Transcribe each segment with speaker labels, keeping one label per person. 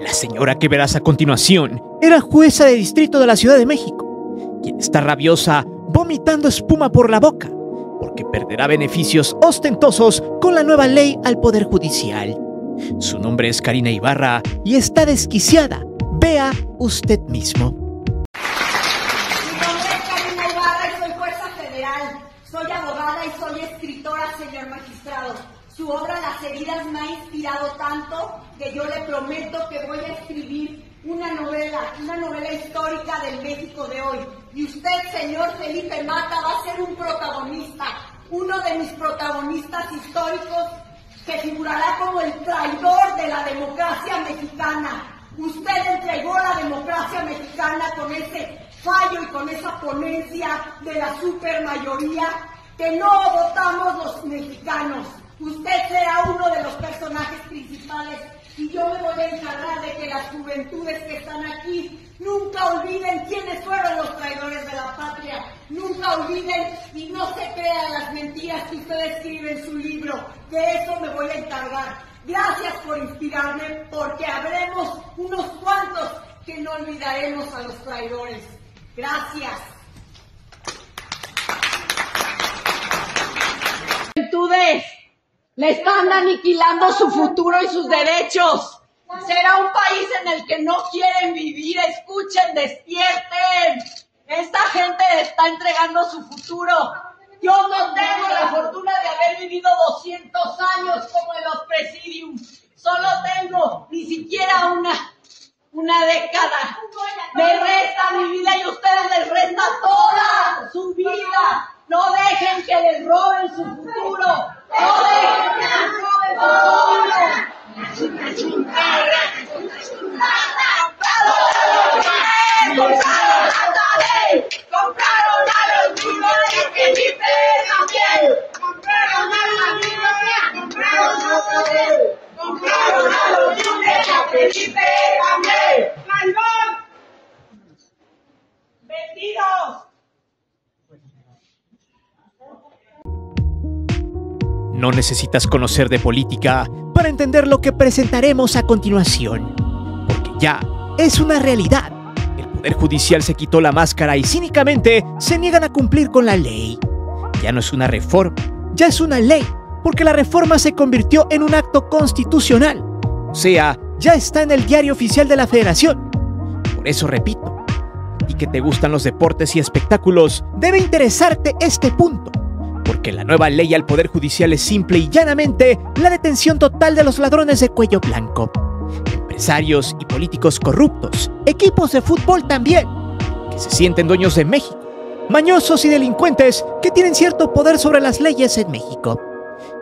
Speaker 1: La señora que verás a continuación era jueza de distrito de la Ciudad de México, quien está rabiosa, vomitando espuma por la boca, porque perderá beneficios ostentosos con la nueva ley al Poder Judicial. Su nombre es Karina Ibarra y está desquiciada. Vea usted mismo.
Speaker 2: Mi nombre es Karina Ibarra y soy jueza federal. Soy abogada y soy escritora, señor magistrado. Su obra Las heridas me ha inspirado tanto que yo le prometo que voy a escribir una novela histórica del México de hoy. Y usted, señor Felipe Mata, va a ser un protagonista, uno de mis protagonistas históricos que figurará como el traidor de la democracia mexicana. Usted entregó la democracia mexicana con ese fallo y con esa ponencia de la supermayoría que no votamos los mexicanos. Usted será uno de los personajes principales y yo me voy a encargar de que las juventudes que están aquí nunca olviden quiénes fueron los traidores de la patria. Nunca olviden y no se crean las mentiras que usted escribe en su libro. De eso me voy a encargar. Gracias por inspirarme, porque habremos unos cuantos que no olvidaremos a los traidores. Gracias. Juventudes, le están aniquilando su futuro y sus derechos. Será un país en el que no quieren vivir. Escuchen, despierten. Esta gente está entregando su futuro. Yo no tengo la fortuna de haber vivido 200 años como en los presidiums. Solo tengo ni siquiera una década. Me resta mi vida y a ustedes les resta toda su vida. No dejen que les roben su futuro. No dejen que les roben su futuro. Compraron a los niños de Felipe también. Compraron a los niños de Felipe también. ¡Traidor! ¡Vendidos!
Speaker 1: No necesitas conocer de política para entender lo que presentaremos a continuación, porque ya es una realidad. El Poder Judicial se quitó la máscara y cínicamente se niegan a cumplir con la ley. Ya no es una reforma, ya es una ley, porque la reforma se convirtió en un acto constitucional. O sea, ya está en el Diario Oficial de la Federación. Por eso repito, y que te gustan los deportes y espectáculos, debe interesarte este punto. Porque la nueva ley al Poder Judicial es simple y llanamente la detención total de los ladrones de cuello blanco, empresarios y políticos corruptos, equipos de fútbol también, que se sienten dueños de México, mañosos y delincuentes que tienen cierto poder sobre las leyes en México,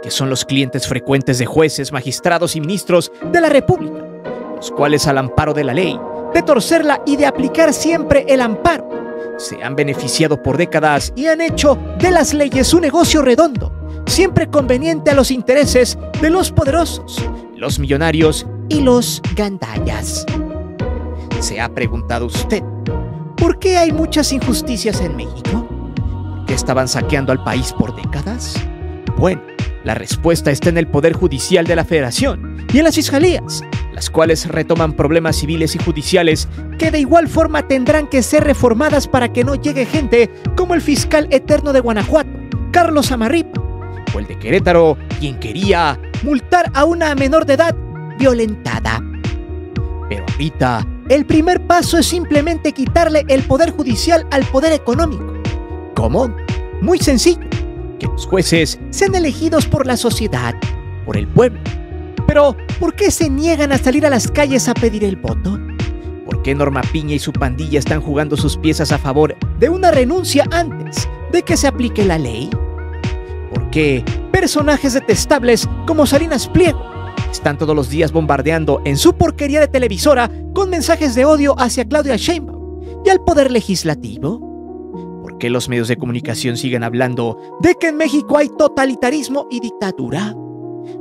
Speaker 1: que son los clientes frecuentes de jueces, magistrados y ministros de la República, los cuales al amparo de la ley, de torcerla y de aplicar siempre el amparo, se han beneficiado por décadas y han hecho de las leyes un negocio redondo, siempre conveniente a los intereses de los poderosos, los millonarios y los gandallas. ¿Se ha preguntado usted por qué hay muchas injusticias en México? ¿Por qué estaban saqueando al país por décadas? Bueno, la respuesta está en el Poder Judicial de la Federación y en las fiscalías, las cuales retoman problemas civiles y judiciales que de igual forma tendrán que ser reformadas para que no llegue gente como el fiscal eterno de Guanajuato, Carlos Amarripa, o el de Querétaro, quien quería multar a una menor de edad violentada. Pero ahorita, el primer paso es simplemente quitarle el poder judicial al poder económico. ¿Cómo? Muy sencillo, que los jueces sean elegidos por la sociedad, por el pueblo. Pero, ¿por qué se niegan a salir a las calles a pedir el voto? ¿Por qué Norma Piña y su pandilla están jugando sus piezas a favor de una renuncia antes de que se aplique la ley? ¿Por qué personajes detestables como Salinas Pliego están todos los días bombardeando en su porquería de televisora con mensajes de odio hacia Claudia Sheinbaum y al Poder Legislativo? ¿Por qué los medios de comunicación siguen hablando de que en México hay totalitarismo y dictadura?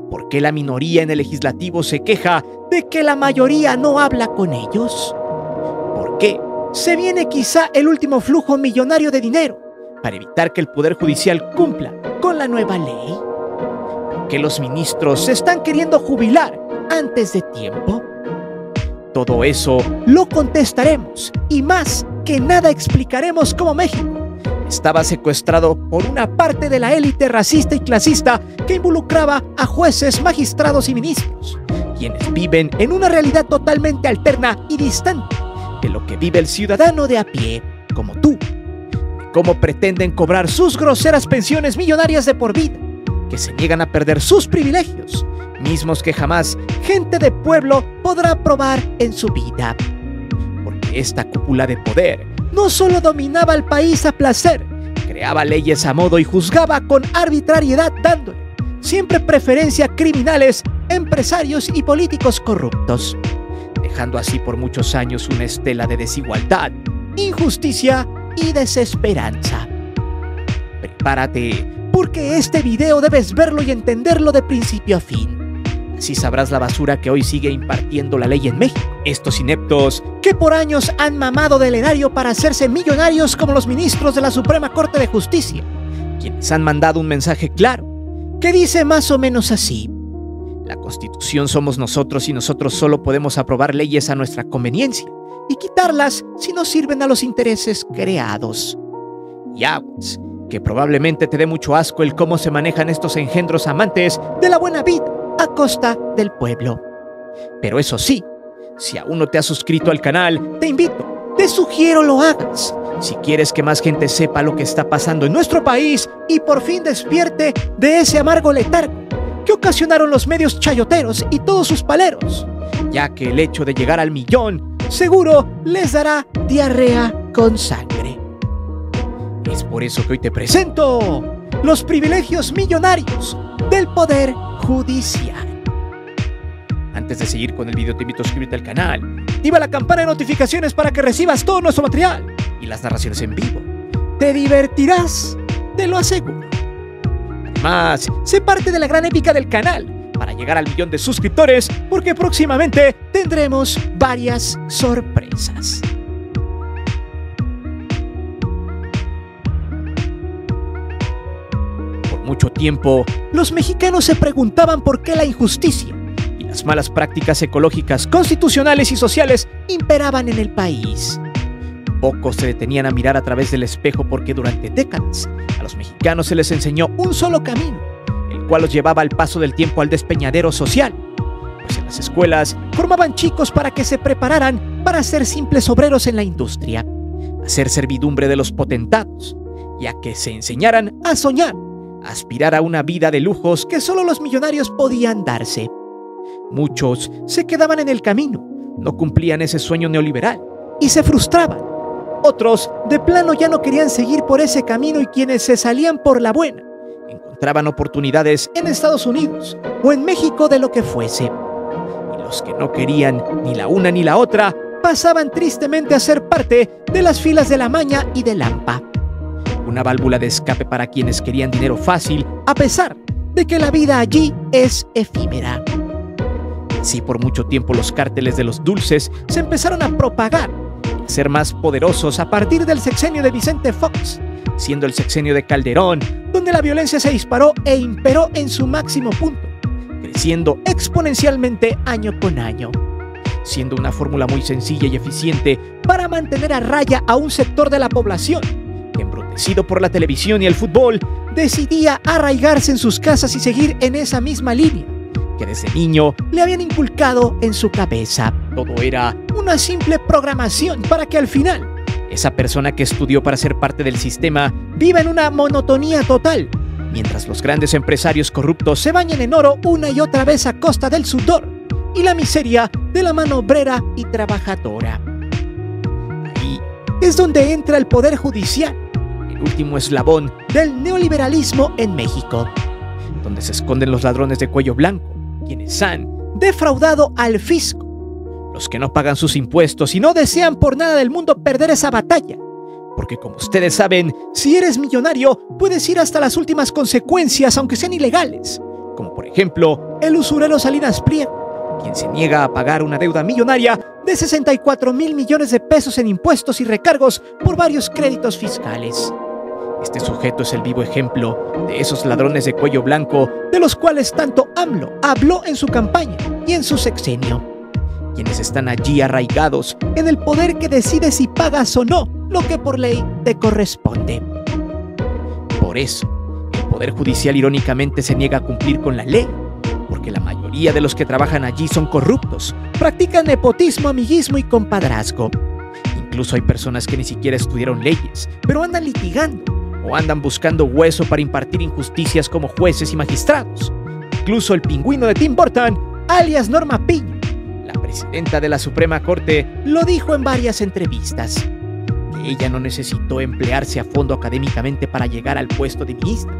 Speaker 1: ¿Por qué la minoría en el legislativo se queja de que la mayoría no habla con ellos? ¿Por qué se viene quizá el último flujo millonario de dinero para evitar que el Poder Judicial cumpla con la nueva ley? ¿Por qué los ministros se están queriendo jubilar antes de tiempo? todo eso lo contestaremos y más que nada explicaremos cómo México estaba secuestrado por una parte de la élite racista y clasista que involucraba a jueces, magistrados y ministros, quienes viven en una realidad totalmente alterna y distante de lo que vive el ciudadano de a pie, como tú, de cómo pretenden cobrar sus groseras pensiones millonarias de por vida, que se niegan a perder sus privilegios, mismos que jamás gente de pueblo podrá probar en su vida. Porque esta cúpula de poder no solo dominaba el país a placer, creaba leyes a modo y juzgaba con arbitrariedad, dándole siempre preferencia a criminales, empresarios y políticos corruptos, dejando así por muchos años una estela de desigualdad, injusticia y desesperanza. Prepárate, porque este video debes verlo y entenderlo de principio a fin. Así sabrás la basura que hoy sigue impartiendo la ley en México. Estos ineptos que por años han mamado del erario para hacerse millonarios como los ministros de la Suprema Corte de Justicia, quienes han mandado un mensaje claro, que dice más o menos así: la Constitución somos nosotros y nosotros solo podemos aprobar leyes a nuestra conveniencia y quitarlas si no sirven a los intereses creados. Y aguas, que probablemente te dé mucho asco el cómo se manejan estos engendros amantes de la buena vida a costa del pueblo. Pero eso sí, si aún no te has suscrito al canal, te invito, te sugiero lo hagas. Si quieres que más gente sepa lo que está pasando en nuestro país y por fin despierte de ese amargo letargo que ocasionaron los medios chayoteros y todos sus paleros, ya que el hecho de llegar al millón seguro les dará diarrea con sangre. Es por eso que hoy te presento los privilegios millonarios del Poder Judicial. Antes de seguir con el video, te invito a suscribirte al canal, activa la campana de notificaciones para que recibas todo nuestro material y las narraciones en vivo. Te divertirás, te lo aseguro. Además, sé parte de la gran épica del canal para llegar al millón de suscriptores, porque próximamente tendremos varias sorpresas. Por mucho tiempo, los mexicanos se preguntaban por qué la injusticia y las malas prácticas ecológicas, constitucionales y sociales imperaban en el país. Pocos se detenían a mirar a través del espejo porque durante décadas a los mexicanos se les enseñó un solo camino, el cual los llevaba al paso del tiempo al despeñadero social, pues en las escuelas formaban chicos para que se prepararan para ser simples obreros en la industria, a ser servidumbre de los potentados, y a que se enseñaran a soñar, a aspirar a una vida de lujos que solo los millonarios podían darse. Muchos se quedaban en el camino, no cumplían ese sueño neoliberal y se frustraban. Otros, de plano, ya no querían seguir por ese camino y quienes se salían por la buena encontraban oportunidades en Estados Unidos o en México de lo que fuese. Y los que no querían ni la una ni la otra pasaban tristemente a ser parte de las filas de la Maña y del AMPA. Una válvula de escape para quienes querían dinero fácil, a pesar de que la vida allí es efímera. Así por mucho tiempo los cárteles de los dulces se empezaron a propagar, a ser más poderosos a partir del sexenio de Vicente Fox, siendo el sexenio de Calderón, donde la violencia se disparó e imperó en su máximo punto, creciendo exponencialmente año con año, siendo una fórmula muy sencilla y eficiente para mantener a raya a un sector de la población que, embrutecido por la televisión y el fútbol, decidía arraigarse en sus casas y seguir en esa misma línea que desde niño le habían inculcado en su cabeza. Todo era una simple programación para que al final esa persona que estudió para ser parte del sistema viva en una monotonía total, mientras los grandes empresarios corruptos se bañan en oro una y otra vez a costa del sudor y la miseria de la mano obrera y trabajadora. Ahí es donde entra el Poder Judicial, el último eslabón del neoliberalismo en México, donde se esconden los ladrones de cuello blanco, quienes han defraudado al fisco, los que no pagan sus impuestos y no desean por nada del mundo perder esa batalla, porque como ustedes saben, si eres millonario puedes ir hasta las últimas consecuencias aunque sean ilegales, como por ejemplo el usurero Salinas Pliego, quien se niega a pagar una deuda millonaria de 64,000 millones de pesos en impuestos y recargos por varios créditos fiscales. Este sujeto es el vivo ejemplo de esos ladrones de cuello blanco de los cuales tanto AMLO habló en su campaña y en su sexenio. quienes están allí arraigados en el poder que decide si pagas o no lo que por ley te corresponde. Por eso, el Poder Judicial irónicamente se niega a cumplir con la ley, porque la mayoría de los que trabajan allí son corruptos, practican nepotismo, amiguismo y compadrazgo. Incluso hay personas que ni siquiera estudiaron leyes, pero andan litigando o andan buscando hueso para impartir injusticias como jueces y magistrados. Incluso el pingüino de Tim Burton, alias Norma Piña, la presidenta de la Suprema Corte, lo dijo en varias entrevistas, que ella no necesitó emplearse a fondo académicamente para llegar al puesto de ministra,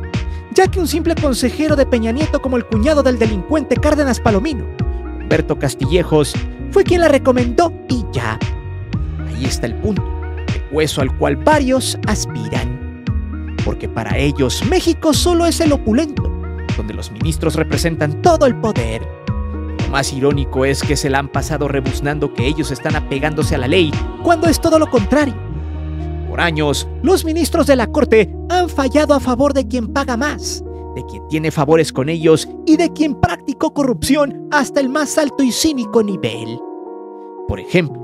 Speaker 1: ya que un simple consejero de Peña Nieto como el cuñado del delincuente Cárdenas Palomino, Humberto Castillejos, fue quien la recomendó y ya. Ahí está el punto, el hueso al cual varios aspiran. Porque para ellos México solo es el opulento, donde los ministros representan todo el poder. Lo más irónico es que se la han pasado rebuznando que ellos están apegándose a la ley, cuando es todo lo contrario. Por años, los ministros de la Corte han fallado a favor de quien paga más, de quien tiene favores con ellos y de quien practicó corrupción hasta el más alto y cínico nivel. Por ejemplo,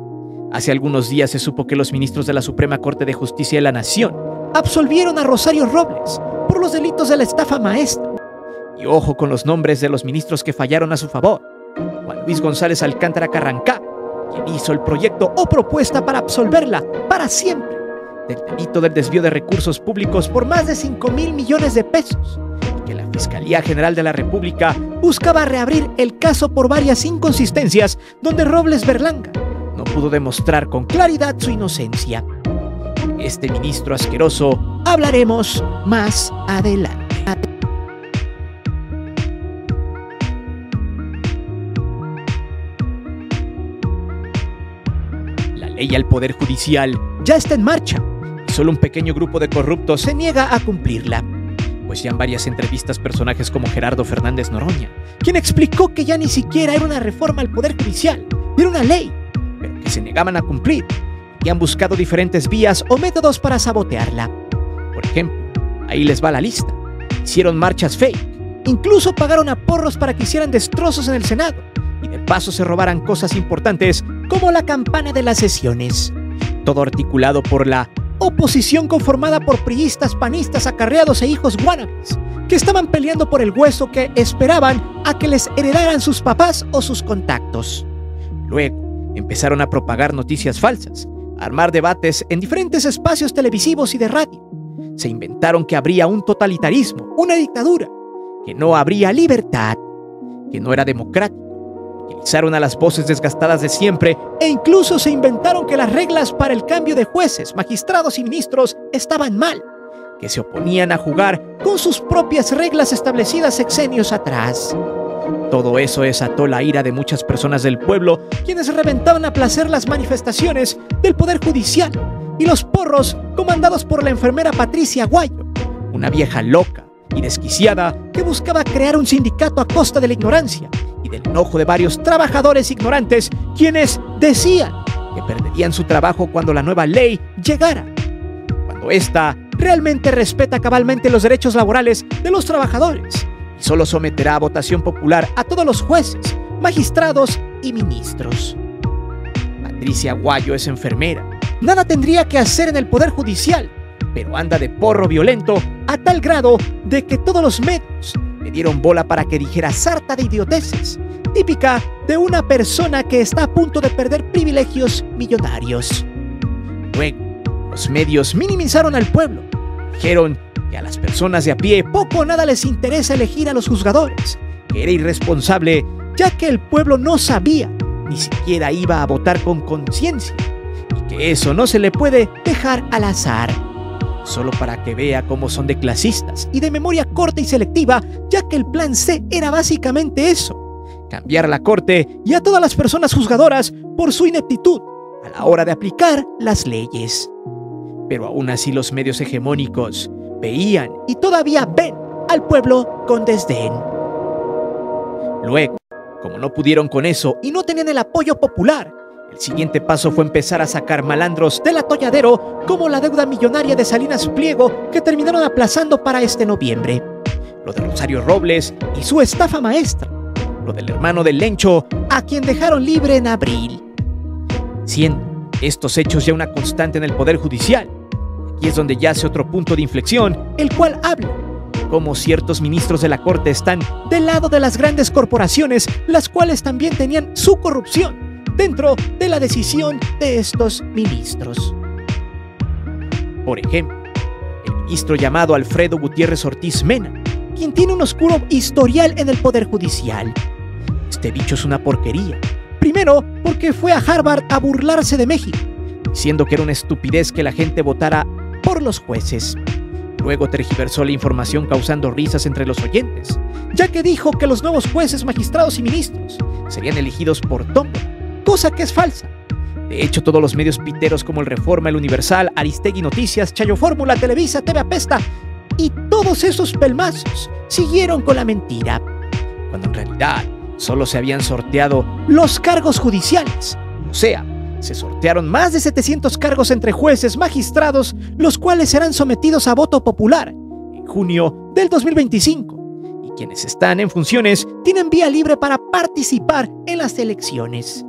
Speaker 1: hace algunos días se supo que los ministros de la Suprema Corte de Justicia de la Nación absolvieron a Rosario Robles por los delitos de la estafa maestra. Y ojo con los nombres de los ministros que fallaron a su favor. Juan Luis González Alcántara Carrancá, quien hizo el proyecto o propuesta para absolverla para siempre del delito del desvío de recursos públicos por más de 5,000 millones de pesos, y que la Fiscalía General de la República buscaba reabrir el caso por varias inconsistencias donde Robles Berlanga no pudo demostrar con claridad su inocencia. De este ministro asqueroso hablaremos más adelante. La ley al Poder Judicial ya está en marcha y solo un pequeño grupo de corruptos se niega a cumplirla. Pues ya en varias entrevistas personajes como Gerardo Fernández Noroña, quien explicó que ya ni siquiera era una reforma al Poder Judicial, era una ley, pero que se negaban a cumplir y han buscado diferentes vías o métodos para sabotearla. Por ejemplo, ahí les va la lista. Hicieron marchas fake, incluso pagaron a porros para que hicieran destrozos en el Senado y de paso se robaran cosas importantes como la campana de las sesiones. Todo articulado por la oposición conformada por priistas, panistas, acarreados e hijos wannabes que estaban peleando por el hueso que esperaban a que les heredaran sus papás o sus contactos. Luego empezaron a propagar noticias falsas, a armar debates en diferentes espacios televisivos y de radio. Se inventaron que habría un totalitarismo, una dictadura, que no habría libertad, que no era democrático. Utilizaron a las voces desgastadas de siempre e incluso se inventaron que las reglas para el cambio de jueces, magistrados y ministros estaban mal, que se oponían a jugar con sus propias reglas establecidas sexenios atrás. Todo eso desató la ira de muchas personas del pueblo, quienes reventaban a placer las manifestaciones del Poder Judicial y los porros comandados por la enfermera Patricia Aguayo, una vieja loca y desquiciada que buscaba crear un sindicato a costa de la ignorancia y del enojo de varios trabajadores ignorantes, quienes decían que perderían su trabajo cuando la nueva ley llegara, cuando ésta realmente respeta cabalmente los derechos laborales de los trabajadores y solo someterá a votación popular a todos los jueces, magistrados y ministros. Patricia Aguayo es enfermera, nada tendría que hacer en el Poder Judicial, pero anda de porro violento a tal grado de que todos los medios le dieron bola para que dijera sarta de idioteces, típica de una persona que está a punto de perder privilegios millonarios. Luego, los medios minimizaron al pueblo, dijeron que a las personas de a pie poco o nada les interesa elegir a los juzgadores, que era irresponsable ya que el pueblo no sabía, ni siquiera iba a votar con conciencia, y que eso no se le puede dejar al azar. Solo para que vea cómo son de clasistas y de memoria corta y selectiva, ya que el plan C era básicamente eso: cambiar la corte y a todas las personas juzgadoras por su ineptitud a la hora de aplicar las leyes. Pero aún así los medios hegemónicos veían y todavía ven al pueblo con desdén. Luego, como no pudieron con eso y no tenían el apoyo popular, el siguiente paso fue empezar a sacar malandros del atolladero como la deuda millonaria de Salinas Pliego que terminaron aplazando para este noviembre, lo de Rosario Robles y su estafa maestra, lo del hermano del Lencho, a quien dejaron libre en abril. Siendo estos hechos ya una constante en el Poder Judicial, aquí es donde yace otro punto de inflexión, el cual habla cómo ciertos ministros de la Corte están del lado de las grandes corporaciones, las cuales también tenían su corrupción dentro de la decisión de estos ministros. Por ejemplo, el ministro llamado Alfredo Gutiérrez Ortiz Mena, quien tiene un oscuro historial en el Poder Judicial. Este bicho es una porquería. Primero, porque fue a Harvard a burlarse de México, diciendo que era una estupidez que la gente votara por los jueces. Luego tergiversó la información causando risas entre los oyentes, ya que dijo que los nuevos jueces, magistrados y ministros serían elegidos por tómbola, cosa que es falsa. De hecho, todos los medios piteros como el Reforma, el Universal, Aristegui Noticias, Chayo Fórmula, Televisa, TV Apesta y todos esos pelmazos siguieron con la mentira, cuando en realidad solo se habían sorteado los cargos judiciales, o sea, se sortearon más de 700 cargos entre jueces, magistrados, los cuales serán sometidos a voto popular en junio del 2025, y quienes están en funciones tienen vía libre para participar en las elecciones.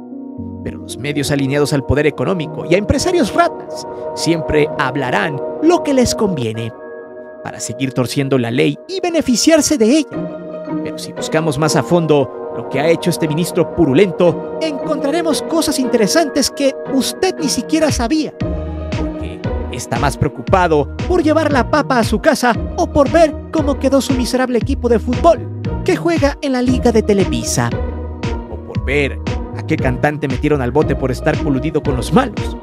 Speaker 1: Pero los medios alineados al poder económico y a empresarios ratas siempre hablarán lo que les conviene, para seguir torciendo la ley y beneficiarse de ella. Pero si buscamos más a fondo lo que ha hecho este ministro purulento, encontraremos cosas interesantes que usted ni siquiera sabía, porque está más preocupado por llevar la papa a su casa o por ver cómo quedó su miserable equipo de fútbol que juega en la Liga de Televisa, o por ver a qué cantante metieron al bote por estar coludido con los malos.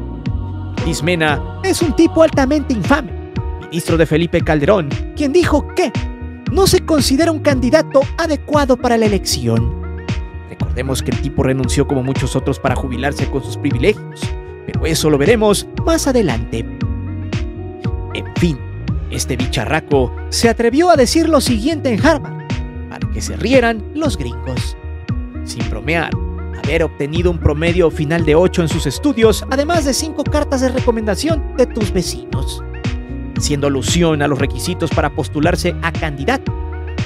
Speaker 1: Ortiz Mena es un tipo altamente infame, ministro de Felipe Calderón, quien dijo que no se considera un candidato adecuado para la elección. Recordemos que el tipo renunció como muchos otros para jubilarse con sus privilegios, pero eso lo veremos más adelante. En fin, este bicharraco se atrevió a decir lo siguiente en Harvard, para que se rieran los gringos. Sin bromear, haber obtenido un promedio final de 8 en sus estudios, además de 5 cartas de recomendación de tus vecinos, haciendo alusión a los requisitos para postularse a candidato.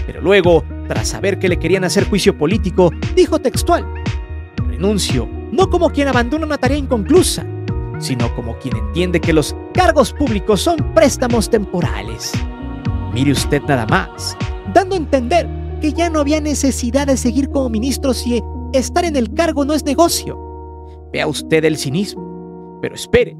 Speaker 1: Pero luego, tras saber que le querían hacer juicio político, dijo textual: renuncio, no como quien abandona una tarea inconclusa, sino como quien entiende que los cargos públicos son préstamos temporales. Mire usted nada más, dando a entender que ya no había necesidad de seguir como ministro si estar en el cargo no es negocio. Vea usted el cinismo. Pero espere,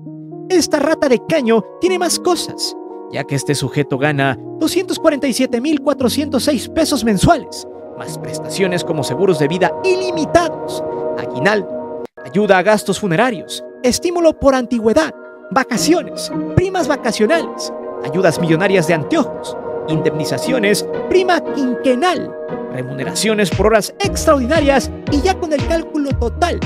Speaker 1: esta rata de caño tiene más cosas, ya que este sujeto gana 247,406 pesos mensuales, más prestaciones como seguros de vida ilimitados, aguinaldo, ayuda a gastos funerarios, estímulo por antigüedad, vacaciones, primas vacacionales, ayudas millonarias de anteojos, indemnizaciones, prima quinquenal, remuneraciones por horas extraordinarias, y ya con el cálculo total,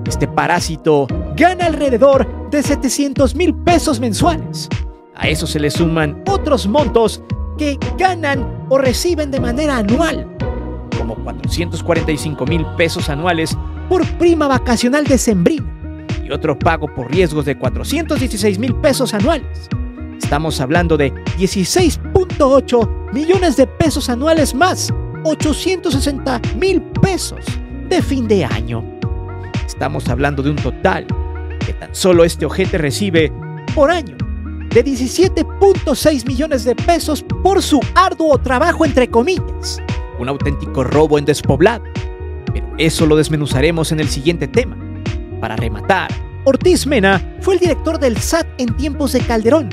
Speaker 1: este parásito gana alrededor de 700,000 pesos mensuales. A eso se le suman otros montos que ganan o reciben de manera anual, como 445,000 pesos anuales por prima vacacional decembrina y otro pago por riesgos de 416,000 pesos anuales. Estamos hablando de 16.8 millones de pesos anuales más 860,000 pesos de fin de año. Estamos hablando de un total que tan solo este ojete recibe por año de 17.6 millones de pesos por su arduo trabajo, entre comillas. Un auténtico robo en despoblado. Pero eso lo desmenuzaremos en el siguiente tema. Para rematar, Ortiz Mena fue el director del SAT en tiempos de Calderón.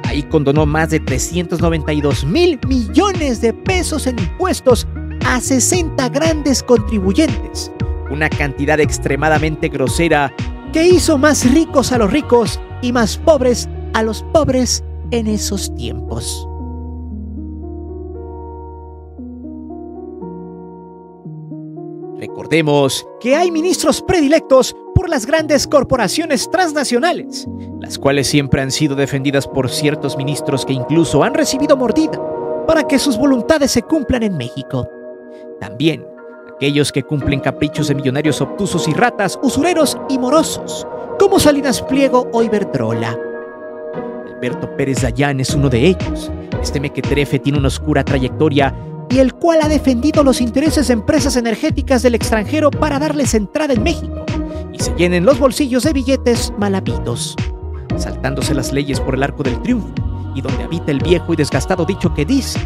Speaker 1: Ahí condonó más de 392,000 millones de pesos en impuestos a 60 grandes contribuyentes. Una cantidad extremadamente grosera que hizo más ricos a los ricos y más pobres a los pobres en esos tiempos. Recordemos que hay ministros predilectos por las grandes corporaciones transnacionales, las cuales siempre han sido defendidas por ciertos ministros que incluso han recibido mordida para que sus voluntades se cumplan en México. También aquellos que cumplen caprichos de millonarios obtusos y ratas, usureros y morosos, como Salinas Pliego o Iberdrola. Alberto Pérez Dayán es uno de ellos. Este mequetrefe tiene una oscura trayectoria y el cual ha defendido los intereses de empresas energéticas del extranjero para darles entrada en México y se llenen los bolsillos de billetes mal habidos, saltándose las leyes por el Arco del Triunfo, y donde habita el viejo y desgastado dicho que dice: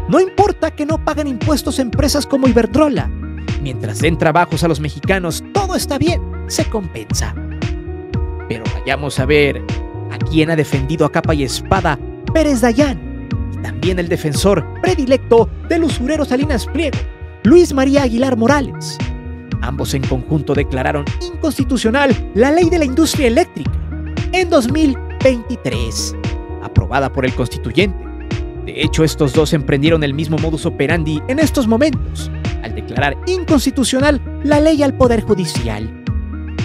Speaker 1: no importa que no paguen impuestos empresas como Iberdrola, mientras den trabajos a los mexicanos, todo está bien, se compensa. Pero vayamos a ver a quién ha defendido a capa y espada Pérez Dayán, y también el defensor predilecto del usurero Salinas Pliego, Luis María Aguilar Morales. Ambos en conjunto declararon inconstitucional la Ley de la Industria Eléctrica en 2023, aprobada por el constituyente. De hecho, estos dos emprendieron el mismo modus operandi en estos momentos, al declarar inconstitucional la ley al Poder Judicial.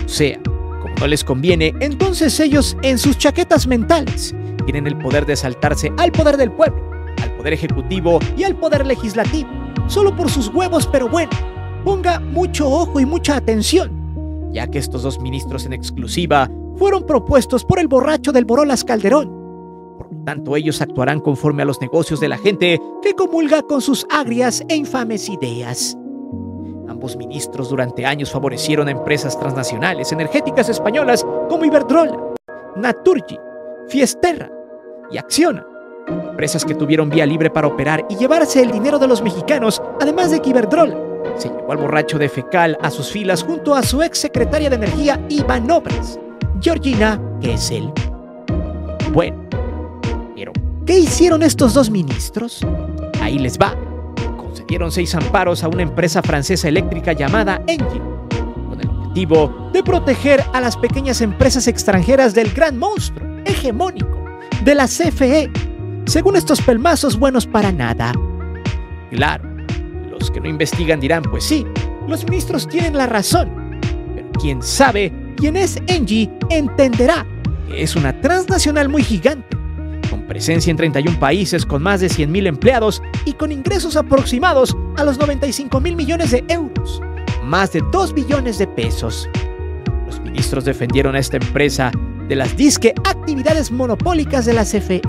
Speaker 1: O sea, como no les conviene, entonces ellos, en sus chaquetas mentales, tienen el poder de saltarse al poder del pueblo, al Poder Ejecutivo y al Poder Legislativo, solo por sus huevos. Pero bueno, ponga mucho ojo y mucha atención, ya que estos dos ministros en exclusiva fueron propuestos por el borracho del Borolas Calderón. Por lo tanto, ellos actuarán conforme a los negocios de la gente que comulga con sus agrias e infames ideas. Ambos ministros durante años favorecieron a empresas transnacionales energéticas españolas como Iberdrola, Naturgy, Fiesterra y Acciona, empresas que tuvieron vía libre para operar y llevarse el dinero de los mexicanos, además de que Iberdrola se llevó al borracho de Fecal a sus filas junto a su ex secretaria de Energía y Manobras, Georgina Kessel. Bueno, pero ¿qué hicieron estos dos ministros? Ahí les va. Concedieron 6 amparos a una empresa francesa eléctrica llamada Engie, con el objetivo de proteger a las pequeñas empresas extranjeras del gran monstruo hegemónico de la CFE, según estos pelmazos buenos para nada. Claro, los que no investigan dirán: pues sí, los ministros tienen la razón, pero quien sabe quién es Engie entenderá que es una transnacional muy gigante, con presencia en 31 países, con más de 100,000 empleados y con ingresos aproximados a los 95,000 millones de euros, más de 2 billones de pesos. Los ministros defendieron a esta empresa de las disque actividades monopólicas de la CFE.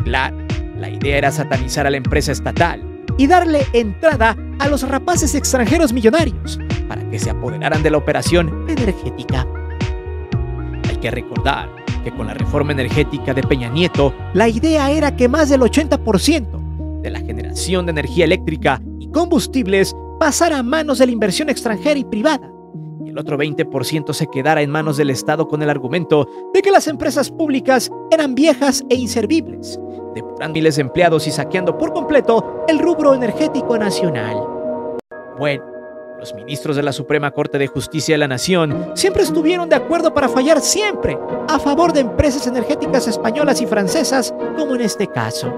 Speaker 1: Claro, la idea era satanizar a la empresa estatal y darle entrada a los rapaces extranjeros millonarios para que se apoderaran de la operación energética. Hay que recordar que con la reforma energética de Peña Nieto, la idea era que más del 80% de la generación de energía eléctrica y combustibles pasara a manos de la inversión extranjera y privada, y el otro 20% se quedara en manos del Estado, con el argumento de que las empresas públicas eran viejas e inservibles, depurando miles de empleados y saqueando por completo el rubro energético nacional. Bueno, los ministros de la Suprema Corte de Justicia de la Nación siempre estuvieron de acuerdo para fallar siempre a favor de empresas energéticas españolas y francesas, como en este caso.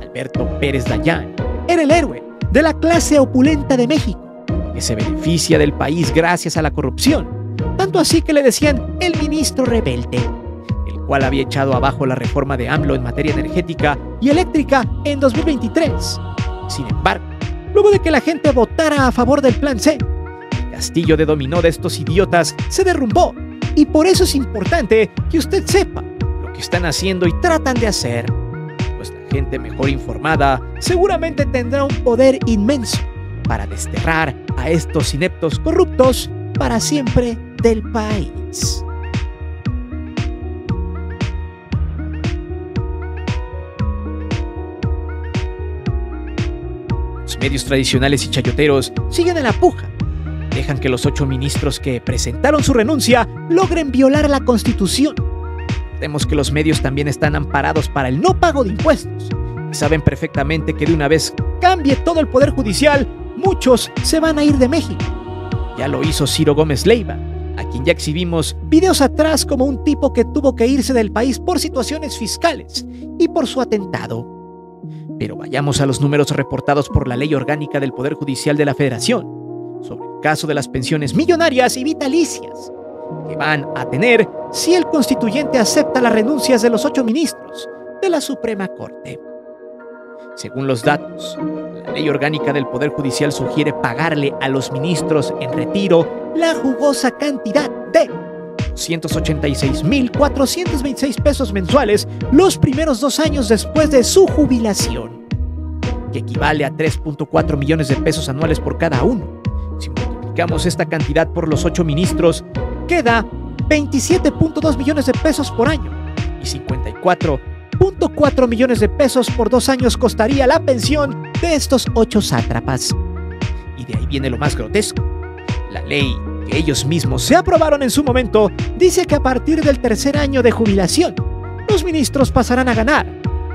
Speaker 1: Alberto Pérez Dayán era el héroe de la clase opulenta de México, que se beneficia del país gracias a la corrupción, tanto así que le decían el ministro rebelde, el cual había echado abajo la reforma de AMLO en materia energética y eléctrica en 2023. Sin embargo, luego de que la gente votara a favor del Plan C, el castillo de dominó de estos idiotas se derrumbó, y por eso es importante que usted sepa lo que están haciendo y tratan de hacer, pues la gente mejor informada seguramente tendrá un poder inmenso para desterrar a estos ineptos corruptos para siempre del país. Los medios tradicionales y chayoteros siguen en la puja. Dejan que los 8 ministros que presentaron su renuncia logren violar la Constitución. Recordemos que los medios también están amparados para el no pago de impuestos y saben perfectamente que de una vez cambie todo el Poder Judicial, muchos se van a ir de México. Ya lo hizo Ciro Gómez Leiva, a quien ya exhibimos videos atrás como un tipo que tuvo que irse del país por situaciones fiscales y por su atentado. Pero vayamos a los números reportados por la Ley Orgánica del Poder Judicial de la Federación sobre el caso de las pensiones millonarias y vitalicias que van a tener si el constituyente acepta las renuncias de los 8 ministros de la Suprema Corte. Según los datos, la Ley Orgánica del Poder Judicial sugiere pagarle a los ministros en retiro la jugosa cantidad de 186,426 pesos mensuales los primeros 2 años después de su jubilación. que equivale a 3.4 millones de pesos anuales por cada uno. Si multiplicamos esta cantidad por los 8 ministros, queda 27.2 millones de pesos por año, y 54.4 millones de pesos por 2 años costaría la pensión de estos 8 sátrapas. Y de ahí viene lo más grotesco. La ley que ellos mismos se aprobaron en su momento dice que a partir del tercer año de jubilación, los ministros pasarán a ganar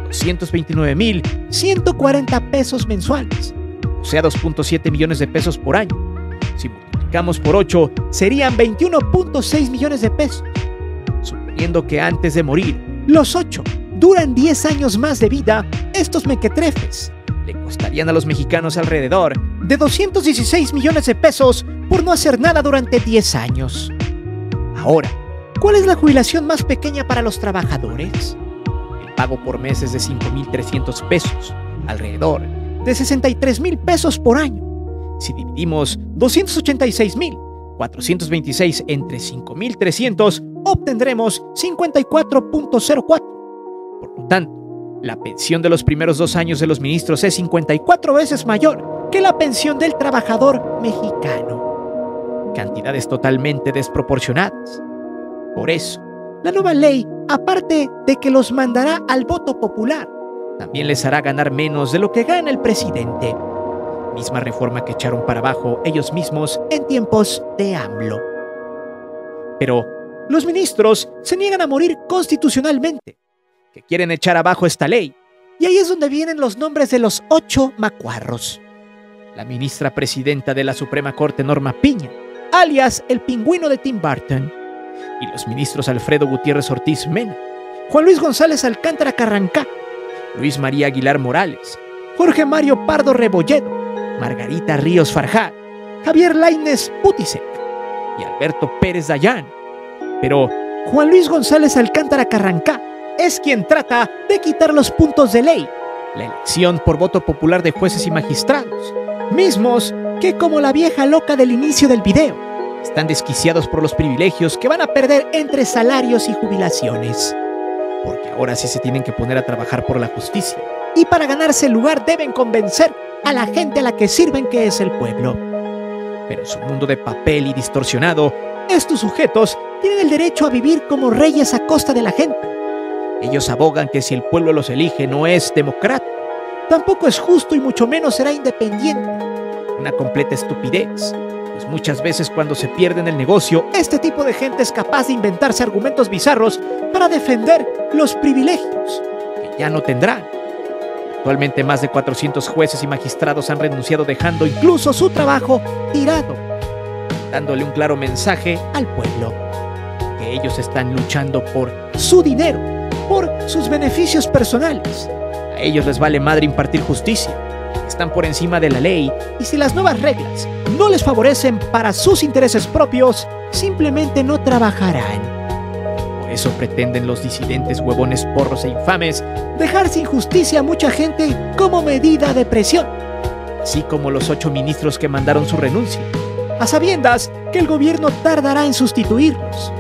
Speaker 1: 229.140 pesos mensuales, o sea 2.7 millones de pesos por año. Si multiplicamos por 8, serían 21.6 millones de pesos. Suponiendo que antes de morir, los 8 duran 10 años más de vida, estos mequetrefes le costarían a los mexicanos alrededor de 216 millones de pesos por no hacer nada durante 10 años. Ahora, ¿cuál es la jubilación más pequeña para los trabajadores? El pago por mes es de 5.300 pesos, alrededor de 63,000 pesos por año. Si dividimos 286.426 entre 5.300, obtendremos 54.04. Por lo tanto, la pensión de los primeros 2 años de los ministros es 54 veces mayor que la pensión del trabajador mexicano. Cantidades totalmente desproporcionadas. Por eso, la nueva ley, aparte de que los mandará al voto popular, también les hará ganar menos de lo que gana el presidente. Misma reforma que echaron para abajo ellos mismos en tiempos de AMLO. Pero los ministros se niegan a morir constitucionalmente, que quieren echar abajo esta ley, y ahí es donde vienen los nombres de los 8 macuarros. La ministra presidenta de la Suprema Corte, Norma Piña, alias el pingüino de Tim Burton, y los ministros Alfredo Gutiérrez Ortiz Mena, Juan Luis González Alcántara Carrancá, Luis María Aguilar Morales, Jorge Mario Pardo Rebolledo, Margarita Ríos Farjat, Javier Lainez Putisek y Alberto Pérez Dayán. Pero Juan Luis González Alcántara Carrancá es quien trata de quitar los puntos de ley, la elección por voto popular de jueces y magistrados, mismos que, como la vieja loca del inicio del video, están desquiciados por los privilegios que van a perder entre salarios y jubilaciones. Porque ahora sí se tienen que poner a trabajar por la justicia, y para ganarse el lugar deben convencer a la gente a la que sirven, que es el pueblo. Pero en su mundo de papel y distorsionado, estos sujetos tienen el derecho a vivir como reyes a costa de la gente. Ellos abogan que si el pueblo los elige no es democrático, tampoco es justo y mucho menos será independiente. Una completa estupidez, pues muchas veces cuando se pierde en el negocio, este tipo de gente es capaz de inventarse argumentos bizarros para defender los privilegios que ya no tendrán. Actualmente más de 400 jueces y magistrados han renunciado, dejando incluso su trabajo tirado, dándole un claro mensaje al pueblo, que ellos están luchando por su dinero, por sus beneficios personales. A ellos les vale madre impartir justicia, están por encima de la ley, y si las nuevas reglas no les favorecen para sus intereses propios, simplemente no trabajarán. Por eso pretenden los disidentes huevones, porros e infames dejar sin justicia a mucha gente como medida de presión, así como los 8 ministros que mandaron su renuncia, a sabiendas que el gobierno tardará en sustituirlos,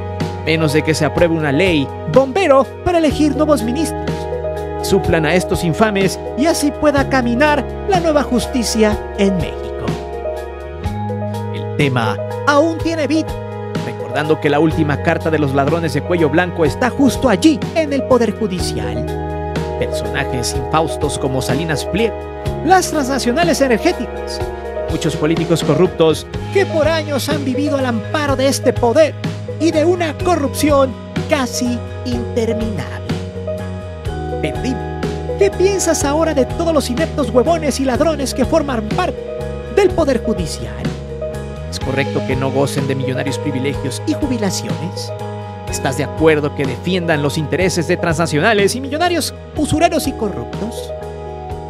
Speaker 1: menos de que se apruebe una ley bombero para elegir nuevos ministros, suplan a estos infames y así pueda caminar la nueva justicia en México. El tema aún tiene vida, recordando que la última carta de los ladrones de cuello blanco está justo allí en el Poder Judicial. Personajes infaustos como Salinas Pliego, las transnacionales energéticas, y muchos políticos corruptos que por años han vivido al amparo de este poder y de una corrupción casi interminable. Pero dime, ¿qué piensas ahora de todos los ineptos huevones y ladrones que forman parte del Poder Judicial? ¿Es correcto que no gocen de millonarios privilegios y jubilaciones? ¿Estás de acuerdo que defiendan los intereses de transnacionales y millonarios usureros y corruptos?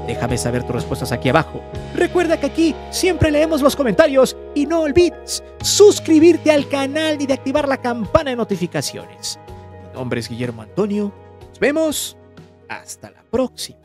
Speaker 1: Déjame saber tus respuestas aquí abajo. Recuerda que aquí siempre leemos los comentarios y no olvides suscribirte al canal y de activar la campana de notificaciones. Mi nombre es Guillermo Antonio. Nos vemos. Hasta la próxima.